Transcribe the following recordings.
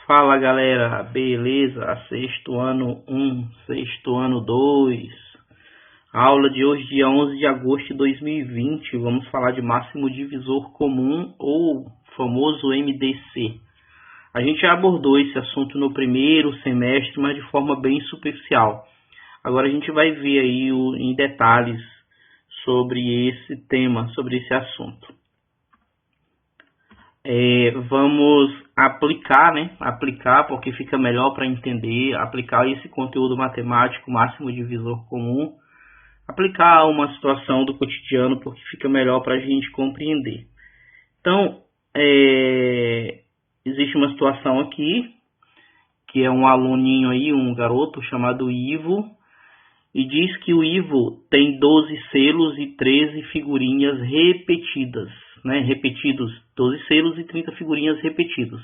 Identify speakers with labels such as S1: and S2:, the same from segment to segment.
S1: Fala galera, beleza? Sexto ano 1, sexto ano 2. Aula de hoje, dia 11 de agosto de 2020. Vamos falar de máximo divisor comum ou famoso MDC. A gente já abordou esse assunto no primeiro semestre, mas de forma bem superficial. Agora a gente vai ver aí em detalhes sobre esse tema, sobre esse assunto. Vamos aplicar porque fica melhor para entender, aplicar esse conteúdo matemático, máximo divisor comum, aplicar uma situação do cotidiano porque fica melhor para a gente compreender. Então, existe uma situação aqui, que é um aluninho aí, um garoto chamado Ivo, e diz que o Ivo tem 12 selos e 13 figurinhas repetidas, repetidos, 12 selos e 30 figurinhas repetidos.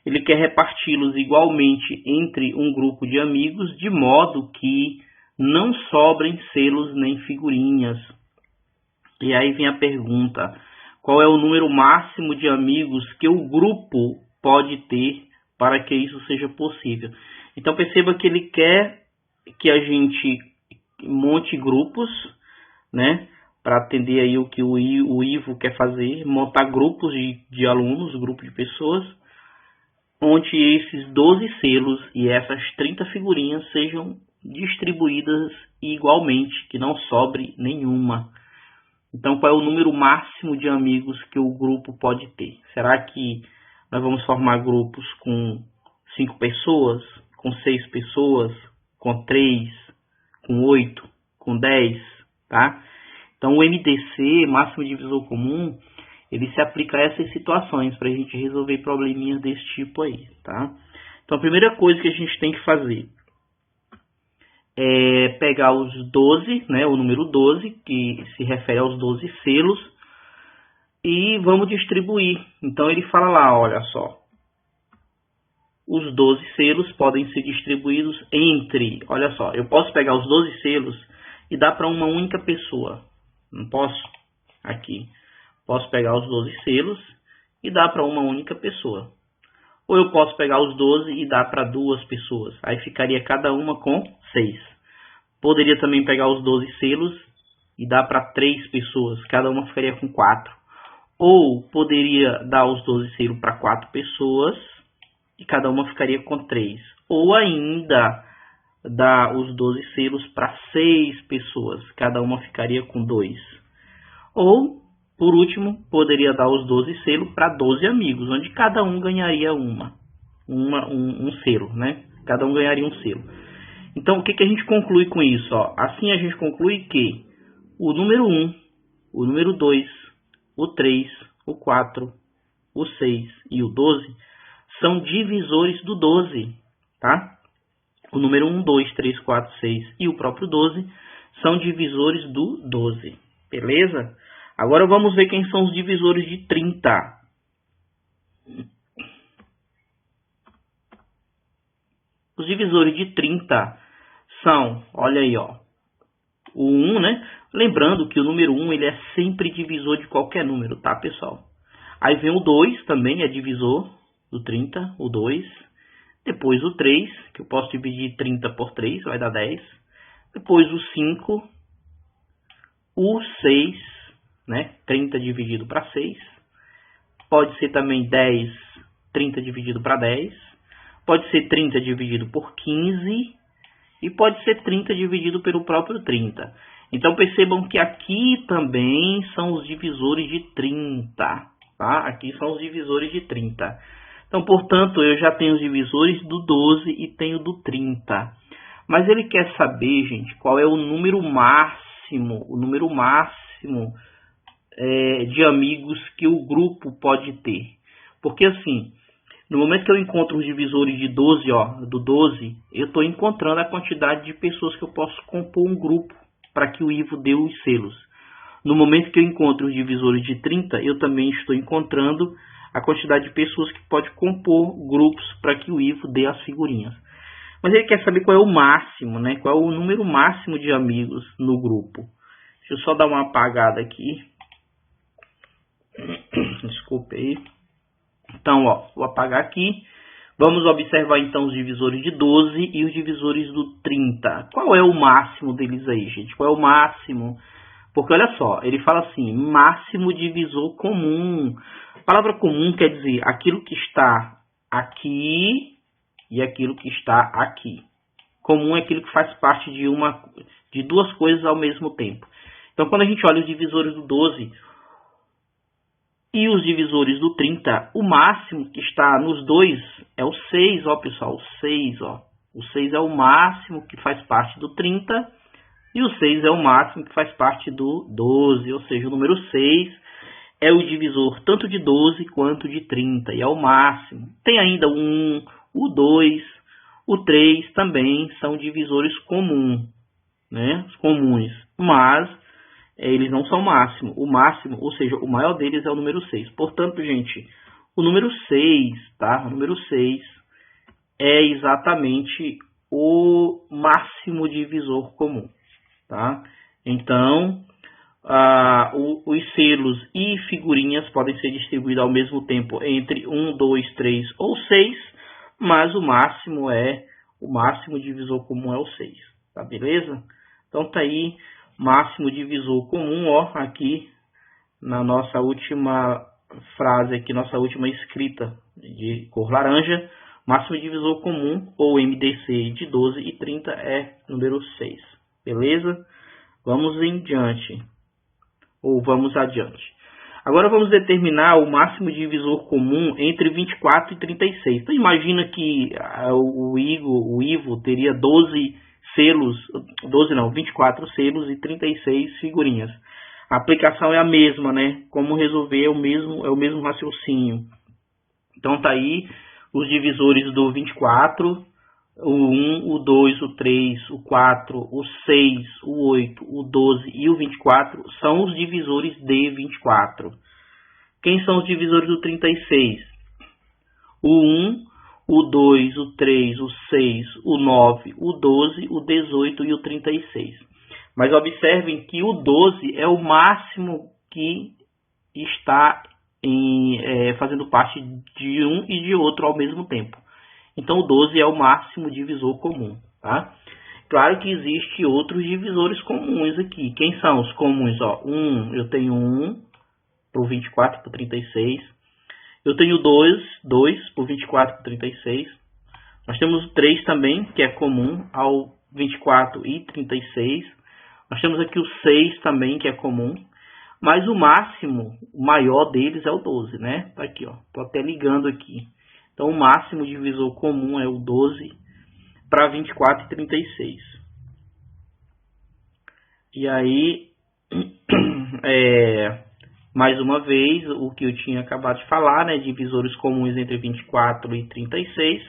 S1: Ele quer reparti-los igualmente entre um grupo de amigos, de modo que não sobrem selos nem figurinhas. E aí vem a pergunta: qual é o número máximo de amigos que o grupo pode ter para que isso seja possível? Então perceba que ele quer que a gente monte grupos, para atender aí o que o Ivo quer fazer, montar grupos de alunos, grupo de pessoas, onde esses 12 selos e essas 30 figurinhas sejam distribuídas igualmente, que não sobre nenhuma. Então, qual é o número máximo de amigos que o grupo pode ter? Será que nós vamos formar grupos com 5 pessoas, com 6 pessoas, com 3, com 8, com 10, tá? Então, o MDC, máximo divisor comum, ele se aplica a essas situações para a gente resolver probleminhas desse tipo aí, tá? Então, a primeira coisa que a gente tem que fazer é pegar os 12, o número 12, que se refere aos 12 selos, e vamos distribuir. Então, ele fala lá, olha só, os 12 selos podem ser distribuídos entre, olha só, eu posso pegar os 12 selos e dar para uma única pessoa. Não posso? Aqui. Posso pegar os 12 selos e dar para uma única pessoa. Ou eu posso pegar os 12 e dar para 2 pessoas. Aí ficaria cada uma com 6. Poderia também pegar os 12 selos e dar para 3 pessoas. Cada uma ficaria com 4. Ou poderia dar os 12 selos para 4 pessoas e cada uma ficaria com 3. Ou ainda dar os 12 selos para 6 pessoas, cada uma ficaria com 2. Ou, por último, poderia dar os 12 selos para 12 amigos, onde cada um ganharia um selo, Cada um ganharia um selo. Então, o que a gente conclui com isso? Assim a gente conclui que o número 1, o número 2, o 3, o 4, o 6 e o 12 são divisores do 12, tá? O número 1, 2, 3, 4, 6 e o próprio 12 são divisores do 12. Beleza? Agora vamos ver quem são os divisores de 30. Os divisores de 30 são, olha aí, o 1, Lembrando que o número 1 ele é sempre divisor de qualquer número, tá, pessoal? Aí vem o 2, também é divisor do 30, o 2. Depois o 3, que eu posso dividir 30 por 3, vai dar 10. Depois o 5, o 6, 30 dividido para 6. Pode ser também 10, 30 dividido para 10. Pode ser 30 dividido por 15. E pode ser 30 dividido pelo próprio 30. Então percebam que aqui também são os divisores de 30. Tá? Aqui são os divisores de 30. Então, portanto, eu já tenho os divisores do 12 e tenho do 30. Mas ele quer saber, gente, qual é o número máximo, de amigos que o grupo pode ter. Porque assim, no momento que eu encontro os divisores de 12, do 12, eu estou encontrando a quantidade de pessoas que eu posso compor um grupo para que o Ivo dê os selos. No momento que eu encontro os divisores de 30, eu também estou encontrando a quantidade de pessoas que pode compor grupos para que o Ivo dê as figurinhas. Mas ele quer saber qual é o máximo, qual é o número máximo de amigos no grupo. Deixa eu só dar uma apagada aqui. Desculpe aí. Então, vou apagar aqui. Vamos observar então os divisores de 12 e os divisores do 30. Qual é o máximo deles aí, gente? Qual é o máximo? Porque olha só, ele fala assim, máximo divisor comum. A palavra comum quer dizer aquilo que está aqui e aquilo que está aqui. Comum é aquilo que faz parte de duas coisas ao mesmo tempo. Então, quando a gente olha os divisores do 12 e os divisores do 30, o máximo que está nos dois é o 6, ó, pessoal, o 6, ó. O 6 é o máximo que faz parte do 30 e o 6 é o máximo que faz parte do 12, ou seja, o número 6 é o divisor tanto de 12 quanto de 30 e é o máximo. Tem ainda o 1, o 2, o 3 também são divisores comuns, né? Comuns, mas eles não são máximo. O máximo, ou seja, o maior deles é o número 6. Portanto, gente, o número 6, tá? O número 6 é exatamente o máximo divisor comum, tá? Então, os selos e figurinhas podem ser distribuídos ao mesmo tempo entre 1, 2, 3 ou 6, mas o máximo divisor comum é o 6, tá beleza? Então tá aí, máximo divisor comum, ó, aqui na nossa última frase aqui, nossa última escrita de cor laranja, máximo divisor comum, ou MDC, de 12 e 30 é número 6, beleza? Vamos em diante, ou vamos adiante. Agora vamos determinar o máximo divisor comum entre 24 e 36. Então imagina que o Ivo teria 24 selos e 36 figurinhas. A aplicação é a mesma, né? Como resolver é o mesmo raciocínio. Então tá aí os divisores do 24, o 1, o 2, o 3, o 4, o 6, o 8, o 12 e o 24 são os divisores de 24. Quem são os divisores do 36? O 1, o 2, o 3, o 6, o 9, o 12, o 18 e o 36. Mas observem que o 12 é o máximo que está fazendo parte de um e de outro ao mesmo tempo. Então, o 12 é o máximo divisor comum, tá? Claro que existem outros divisores comuns aqui. Quem são os comuns? Ó, eu tenho 1 para o 24 para o 36. Eu tenho 2 por 24 por 36. Nós temos o 3 também, que é comum ao 24 e 36. Nós temos aqui o 6 também, que é comum. Mas o máximo, o maior deles é o 12, né? Tá aqui, ó. Tô até ligando aqui. Então, o máximo divisor comum é o 12 para 24 e 36. E aí, mais uma vez, o que eu tinha acabado de falar, né? Divisores comuns entre 24 e 36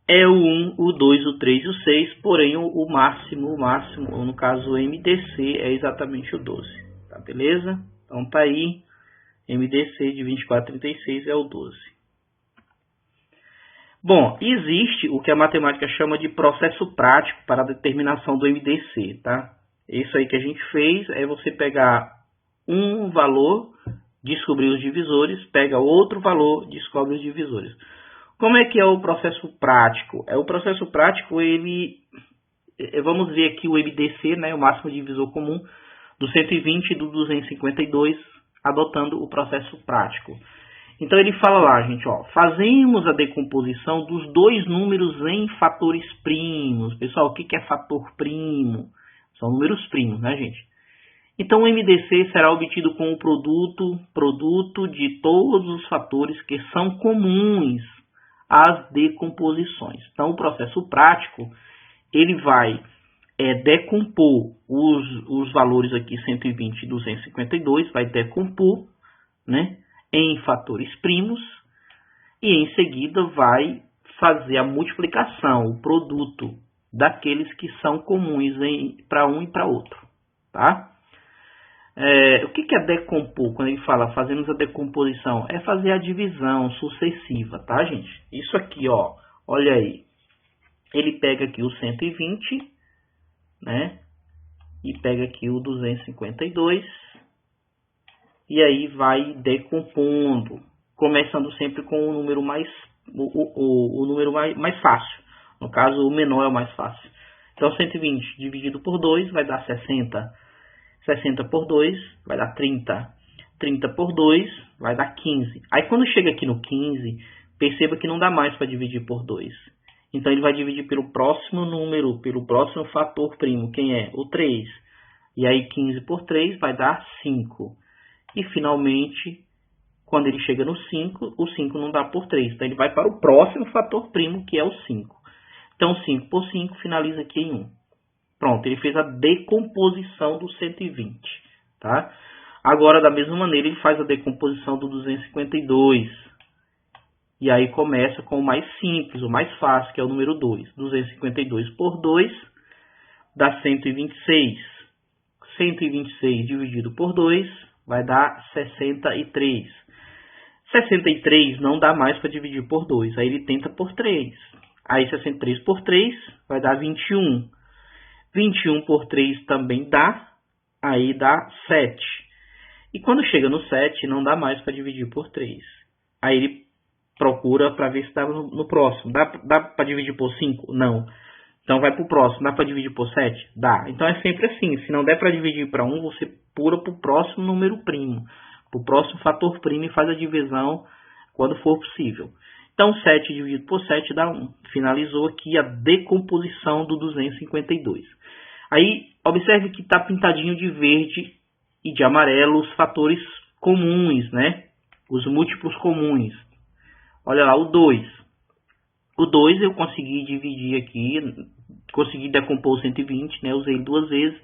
S1: é o 1, o 2, o 3 e o 6. Porém, o máximo, no caso o MDC, é exatamente o 12. Tá, beleza? Então, tá aí. MDC de 24 a 36 é o 12. Bom, existe o que a matemática chama de processo prático para a determinação do MDC, tá? Isso aí que a gente fez é você pegar um valor, descobrir os divisores, pega outro valor, descobre os divisores. Como é que é o processo prático? O processo prático, vamos ver aqui o MDC, né, o máximo divisor comum, do 120 e do 252, adotando o processo prático. Então, ele fala lá, gente, ó, fazemos a decomposição dos dois números em fatores primos. Pessoal, o que é fator primo? São números primos, né, gente? Então, o MDC será obtido com o produto de todos os fatores que são comuns às decomposições. Então, o processo prático, ele vai decompor os valores aqui, 120 e 252, vai decompor, né, em fatores primos, e em seguida vai fazer a multiplicação, o produto daqueles que são comuns para um e para outro, tá? O que é decompor? Quando ele fala fazemos a decomposição, é fazer a divisão sucessiva, tá, gente? Isso aqui, ó, olha aí, ele pega aqui o 120, né, e pega aqui o 252, e aí vai decompondo, começando sempre com o número mais o número mais fácil. No caso, o menor é o mais fácil. Então, 120 dividido por 2 vai dar 60. 60 por 2 vai dar 30. 30 por 2 vai dar 15. Aí, quando chega aqui no 15, perceba que não dá mais para dividir por 2. Então, ele vai dividir pelo próximo número, pelo próximo fator primo. Quem é? O 3. E aí, 15 por 3 vai dar 5. E, finalmente, quando ele chega no 5, o 5 não dá por 3. Então, ele vai para o próximo fator primo, que é o 5. Então, 5 por 5 finaliza aqui em 1. Pronto, ele fez a decomposição do 120. Tá? Agora, da mesma maneira, ele faz a decomposição do 252. E aí começa com o mais simples, o mais fácil, que é o número 2. 252 por 2 dá 126. 126 dividido por 2 vai dar 63. 63 não dá mais para dividir por 2. Aí ele tenta por 3. Aí 63 por 3 vai dar 21. 21 por 3 também dá. Aí dá 7. E quando chega no 7, não dá mais para dividir por 3. Aí ele procura para ver se dá no próximo. Dá para dividir por 5? Não. Então vai para o próximo. Dá para dividir por 7? Dá. Então é sempre assim. Se não der para dividir para 1, você pula para o próximo número primo. Para o próximo fator primo e faz a divisão quando for possível. Então 7 dividido por 7 dá 1. Finalizou aqui a decomposição do 252. Aí observe que está pintadinho de verde e de amarelo os fatores comuns, né? Os múltiplos comuns. Olha lá, o 2. O 2 eu consegui dividir aqui, consegui decompor o 120, né? Usei duas vezes.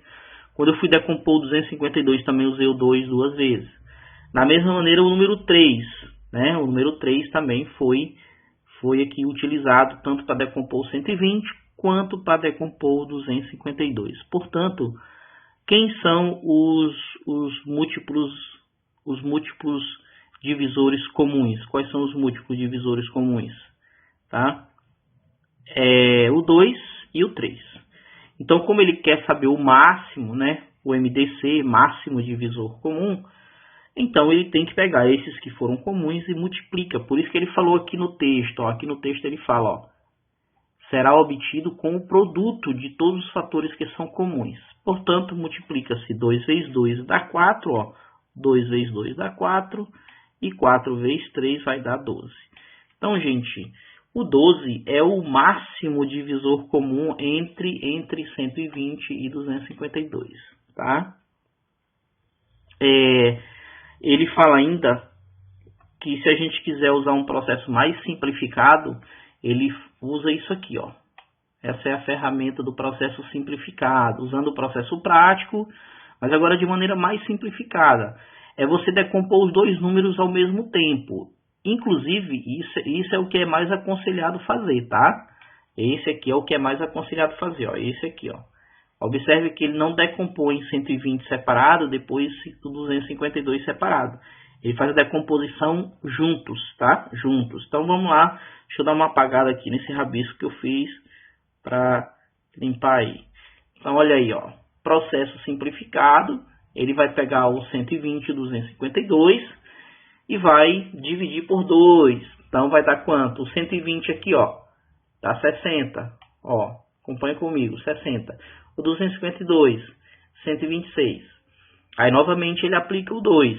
S1: Quando eu fui decompor o 252 também usei o 2 duas vezes. Da mesma maneira o número 3, né? O número 3 também foi aqui utilizado tanto para decompor o 120 quanto para decompor o 252. Portanto, quem são os múltiplos divisores comuns? Quais são os múltiplos divisores comuns? Tá? O 2 e o 3. Então, como ele quer saber o máximo, né? O MDC, máximo divisor comum, então ele tem que pegar esses que foram comuns e multiplica. Por isso que ele falou aqui no texto. Ó, aqui no texto ele fala, ó, será obtido com o produto de todos os fatores que são comuns. Portanto, multiplica-se 2 vezes 2 dá 4. Ó, 2 vezes 2 dá 4. E 4 vezes 3 vai dar 12. Então, gente, o 12 é o máximo divisor comum entre 120 e 252. Tá? Ele fala ainda que se a gente quiser usar um processo mais simplificado, ele usa isso aqui, ó. Essa é a ferramenta do processo simplificado, usando o processo prático, mas agora de maneira mais simplificada. É você decompor os dois números ao mesmo tempo. Inclusive, isso é o que é mais aconselhado fazer, tá? Esse aqui é o que é mais aconselhado fazer, ó. Esse aqui, ó. Observe que ele não decompõe 120 separado, depois 252 separado. Ele faz a decomposição juntos, tá? Juntos. Então, vamos lá. Deixa eu dar uma apagada aqui nesse rabisco que eu fiz para limpar aí. Então, olha aí, ó. Processo simplificado. Ele vai pegar o 120 e 252 e vai dividir por 2. Então, vai dar quanto? O 120 aqui, ó. Dá 60. Ó, acompanha comigo. 60. O 252, 126. Aí, novamente, ele aplica o 2.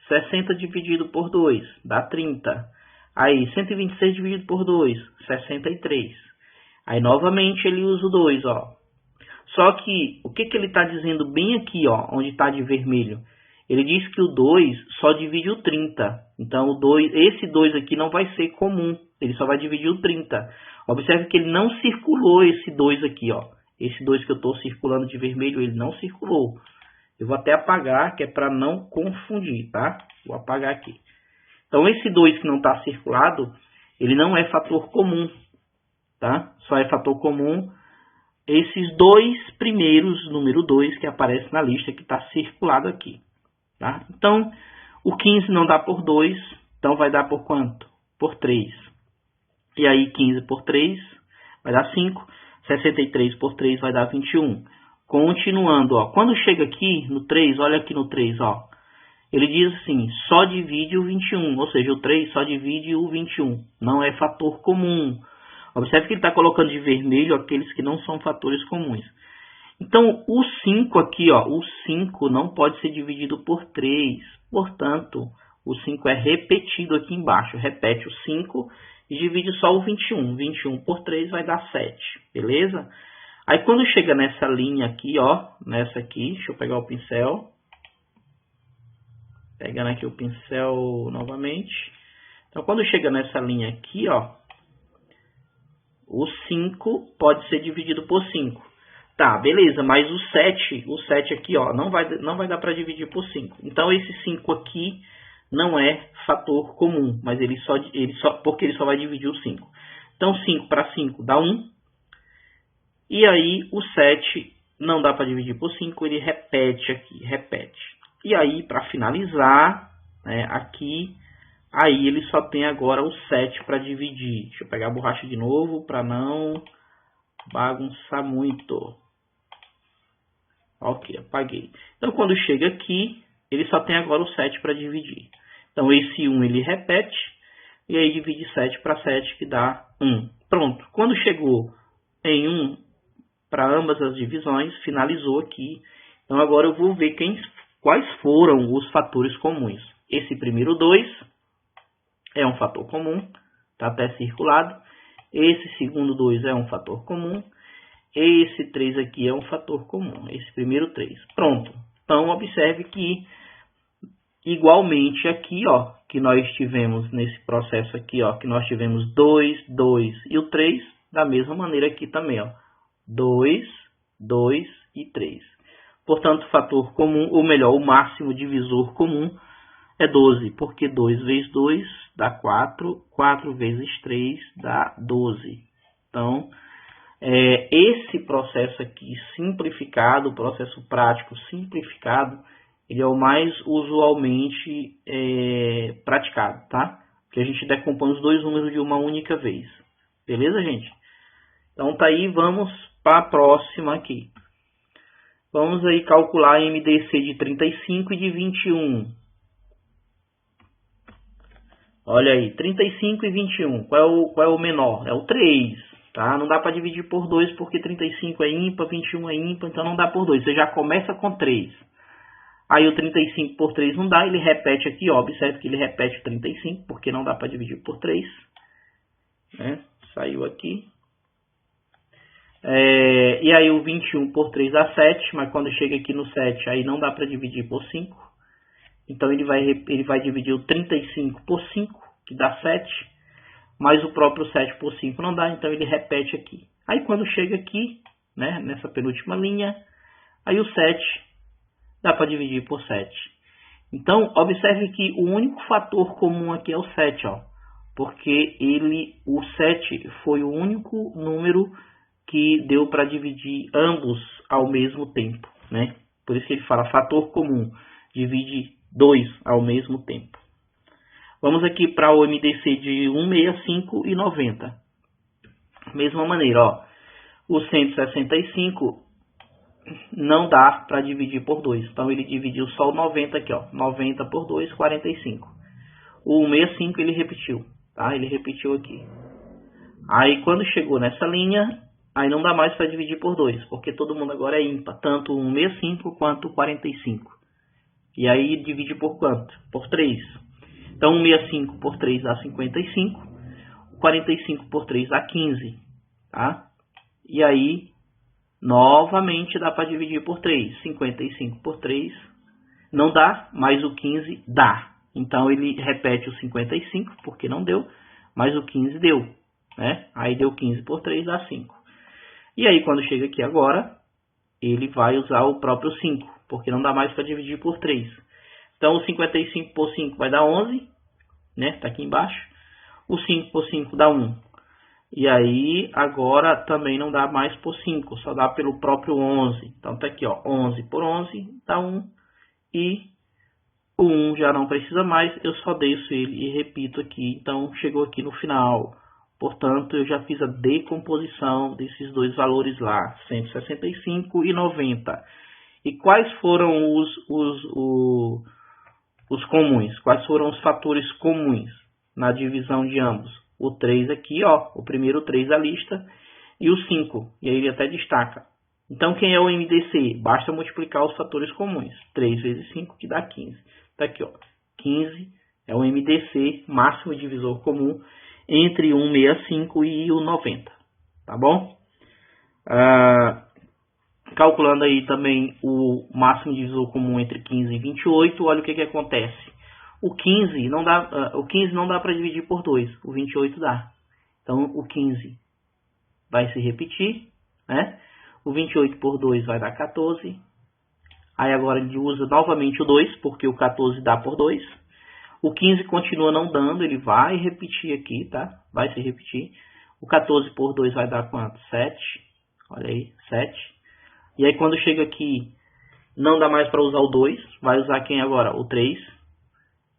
S1: 60 dividido por 2, dá 30. Aí, 126 dividido por 2, 63. Aí, novamente, ele usa o 2, ó. Só que, o que ele está dizendo bem aqui, ó, onde está de vermelho? Ele diz que o 2 só divide o 30. Então, esse 2 aqui não vai ser comum. Ele só vai dividir o 30. Observe que ele não circulou esse 2 aqui, ó. Esse 2 que eu estou circulando de vermelho, ele não circulou. Eu vou até apagar, que é para não confundir, tá? Vou apagar aqui. Então, esse 2 que não está circulado, ele não é fator comum, tá? Só é fator comum esses dois primeiros, número 2, que aparece na lista, que está circulado aqui, tá? Então, o 15 não dá por 2, então vai dar por quanto? Por 3. E aí, 15 por 3 vai dar 5. 63 por 3 vai dar 21. Continuando, ó. Quando chega aqui no 3, olha aqui no 3, ó. Ele diz assim, só divide o 21, ou seja, o 3 só divide o 21, não é fator comum. Observe que ele está colocando de vermelho aqueles que não são fatores comuns. Então, o 5 aqui, ó, o 5 não pode ser dividido por 3, portanto, o 5 é repetido aqui embaixo, repete o 5 e divide só o 21, 21 por 3 vai dar 7, beleza? Aí quando chega nessa linha aqui, ó, nessa aqui, deixa eu pegar o pincel. Pegando aqui o pincel novamente. Então, quando chega nessa linha aqui, ó, o 5 pode ser dividido por 5. Tá, beleza, mas o 7 aqui, ó, não vai dar para dividir por 5. Então, esse 5 aqui não é fator comum, mas porque ele só vai dividir o 5. Então, 5 para 5 dá 1. E aí, o 7 não dá para dividir por 5, ele repete aqui, repete. E aí, para finalizar, né, aqui, aí ele só tem agora o 7 para dividir. Deixa eu pegar a borracha de novo para não bagunçar muito. Ok, apaguei. Então, quando chega aqui, ele só tem agora o 7 para dividir. Então, esse 1 ele repete, e aí divide 7 para 7, que dá 1. Pronto. Quando chegou em 1, para ambas as divisões, finalizou aqui. Então, agora eu vou ver quais foram os fatores comuns. Esse primeiro 2 é um fator comum, está até circulado. Esse segundo 2 é um fator comum. Esse 3 aqui é um fator comum, esse primeiro 3. Pronto. Então, observe que, igualmente aqui, ó, que nós tivemos nesse processo aqui, ó, que nós tivemos 2, 2 e o 3, da mesma maneira aqui também, ó. 2, 2 e 3. Portanto, o fator comum, ou melhor, o máximo divisor comum é 12, porque 2 vezes 2 dá 4, 4 vezes 3 dá 12. Então, esse processo aqui simplificado, o processo prático simplificado, ele é o mais usualmente praticado, tá? Porque a gente decompõe os dois números de uma única vez. Beleza, gente? Então, tá aí, vamos para a próxima aqui. Vamos aí calcular MDC de 35 e de 21. Olha aí, 35 e 21. Qual é o menor? É o 3. Tá? Não dá para dividir por 2 porque 35 é ímpar, 21 é ímpar, então não dá por 2. Você já começa com 3. Aí o 35 por 3 não dá, ele repete aqui, ó, observe que ele repete o 35, porque não dá para dividir por 3. Né? Saiu aqui. E aí o 21 por 3 dá 7, mas quando chega aqui no 7, aí não dá para dividir por 5. Então ele vai dividir o 35 por 5, que dá 7. Mas o próprio 7 por 5 não dá, então ele repete aqui. Aí quando chega aqui, né, nessa penúltima linha, aí o 7 dá para dividir por 7. Então, observe que o único fator comum aqui é o 7, ó, porque o 7 foi o único número que deu para dividir ambos ao mesmo tempo, né? Por isso que ele fala fator comum, divide 2 ao mesmo tempo. Vamos aqui para o MDC de 165 e 90. Mesma maneira, ó, o 165 não dá para dividir por 2. Então, ele dividiu só o 90 aqui, ó. 90 por 2, 45. O 165 ele repetiu, tá? Ele repetiu aqui. Aí, quando chegou nessa linha, aí não dá mais para dividir por 2, porque todo mundo agora é ímpar, tanto o 165 quanto o 45. E aí, divide por quanto? Por 3. Então, 165 por 3 dá 55. 45 por 3 dá 15. Tá? E aí, novamente, dá para dividir por 3. 55 por 3 não dá, mas o 15 dá. Então, ele repete o 55, porque não deu, mas o 15 deu. Né? Aí, deu 15 por 3 dá 5. E aí, quando chega aqui agora, ele vai usar o próprio 5, porque não dá mais para dividir por 3. Então, o 55 por 5 vai dar 11, né? Está aqui embaixo. O 5 por 5 dá 1. E aí, agora também não dá mais por 5, só dá pelo próprio 11. Então, está aqui, ó, 11 por 11 dá 1. E o 1 já não precisa mais, eu só desço ele e repito aqui. Então, chegou aqui no final. Portanto, eu já fiz a decomposição desses dois valores lá, 165 e 90. E quais foram os comuns. Quais foram os fatores comuns na divisão de ambos? O 3 aqui, ó, o primeiro 3 da lista, e o 5, e aí ele até destaca. Então, quem é o MDC? Basta multiplicar os fatores comuns. 3 vezes 5, que dá 15. Tá aqui, ó, 15 é o MDC, máximo divisor comum, entre 165 e o 90, tá bom? Calculando aí também o máximo divisor comum entre 15 e 28, olha o que acontece. O 15 não dá para dividir por 2, o 28 dá. Então, o 15 vai se repetir, né? O 28 por 2 vai dar 14. Aí agora ele usa novamente o 2, porque o 14 dá por 2. O 15 continua não dando, ele vai repetir aqui, tá? Vai se repetir. O 14 por 2 vai dar quanto? 7. Olha aí, 7. E aí quando chega aqui, não dá mais para usar o 2. Vai usar quem agora? O 3.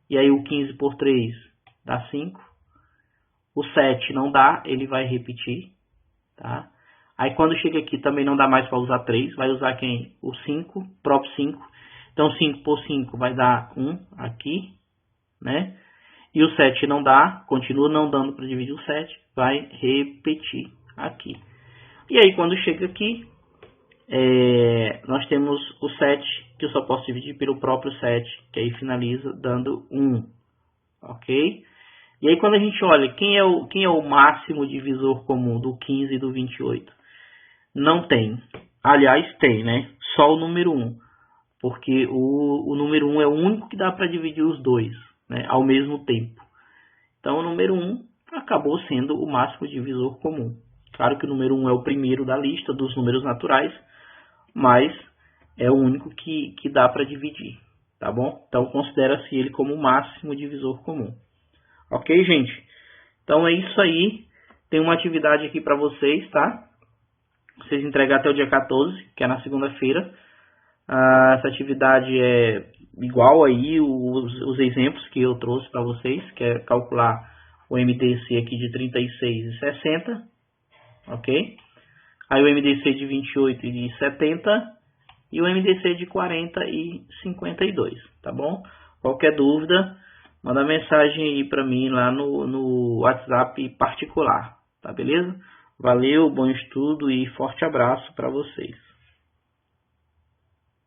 S1: E aí o 15 por 3 dá 5. O 7 não dá, ele vai repetir, tá? Aí quando chega aqui também não dá mais para usar 3. Vai usar quem? O 5, próprio 5. Então 5 por 5 vai dar 1 aqui, né? E o 7 não dá, continua não dando para dividir o 7, vai repetir aqui. E aí quando chega aqui, nós temos o 7, que eu só posso dividir pelo próprio 7, que aí finaliza dando 1, ok? E aí quando a gente olha, quem é o máximo divisor comum do 15 e do 28? Não tem. Aliás, tem, né? Só o número 1, porque o número 1 é o único que dá para dividir os dois, né, ao mesmo tempo. Então, o número 1 acabou sendo o máximo divisor comum. Claro que o número 1 é o primeiro da lista dos números naturais, mas é o único que dá para dividir, tá bom? Então, considera-se ele como o máximo divisor comum. Ok, gente? Então, é isso aí. Tem uma atividade aqui para vocês, tá? Vocês entregar até o dia 14, que é na segunda-feira. Essa atividade é igual aí os exemplos que eu trouxe para vocês, que é calcular o MDC aqui de 36 e 60, ok? Aí o MDC de 28 e de 70 e o MDC de 40 e 52, tá bom? Qualquer dúvida, manda mensagem aí para mim lá no WhatsApp particular, tá beleza? Valeu, bom estudo e forte abraço para vocês.